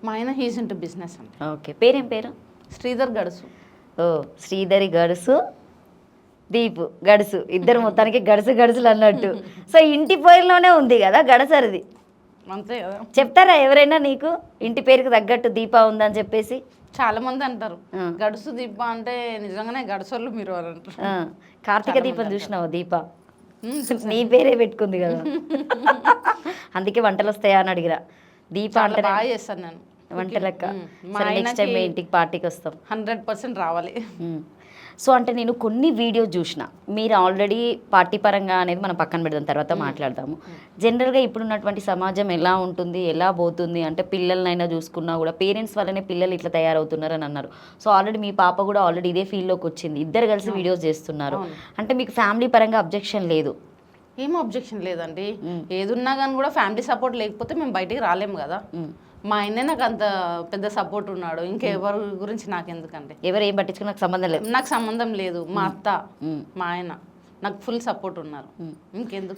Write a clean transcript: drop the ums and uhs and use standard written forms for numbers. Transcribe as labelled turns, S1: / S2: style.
S1: మా ఆయన he's into business అండి.
S2: ఓకే, పేరేం పేరు?
S1: శ్రీధర్ గడుసు.
S2: ఓ, శ్రీధరి గడుసు, దీపు గడుసు, ఇద్దరు మొత్తానికి గడుసు గడుసులు అన్నట్టు. సో ఇంటి పేరులోనే ఉంది కదా గడసరిది.
S1: అంతే కదా.
S2: చెప్తారా ఎవరైనా నీకు ఇంటి పేరుకి తగ్గట్టు దీపా ఉందని చెప్పేసి?
S1: చాలా మంది అంటారు గడుసు దీప అంటే నిజంగానే గడుసోళ్ళు మీరు అని అంటారు.
S2: కార్తీక దీపం చూసినావు దీప? నీ పేరే పెట్టుకుంది కదా. అందుకే వంటలు వస్తాయా అని అడిగిరా. దీప అంటే
S1: బాగా చేస్తాను నేను
S2: వంటలక్క.
S1: మా
S2: నెక్స్ట్ టైం ఇంటికి పార్టీకి వస్తాం.
S1: 100% రావాలి.
S2: సో అంటే నేను కొన్ని వీడియోస్ చూసిన, మీరు ఆల్రెడీ పార్టీ పరంగా అనేది మనం పక్కన పెడదాం, తర్వాత మాట్లాడదాము. జనరల్గా ఇప్పుడున్నటువంటి సమాజం ఎలా ఉంటుంది, ఎలా పోతుంది అంటే పిల్లలనైనా చూసుకున్నా కూడా పేరెంట్స్ వల్లనే పిల్లలు ఇట్లా తయారవుతున్నారు అని అన్నారు. సో ఆల్రెడీ మీ పాప కూడా ఆల్రెడీ ఇదే ఫీల్డ్లోకి వచ్చింది, ఇద్దరు కలిసి వీడియోస్ చేస్తున్నారు. అంటే మీకు ఫ్యామిలీ పరంగా అబ్జెక్షన్ లేదు?
S1: ఏం అబ్జెక్షన్ లేదండి. ఏదున్నా కానీ కూడా ఫ్యామిలీ సపోర్ట్ లేకపోతే మేము బయటికి రాలేము కదా. మా ఆయనే నాకు అంత పెద్ద సపోర్ట్ ఉన్నాడు, ఇంకెవరి గురించి నాకు ఎందుకంటే.
S2: ఎవరు ఏం పట్టించుకుని నాకు సంబంధం లేదు,
S1: నాకు సంబంధం లేదు. మా అత్త మా ఆయన నాకు ఫుల్ సపోర్ట్ ఉన్నారు, ఇంకెందుకు.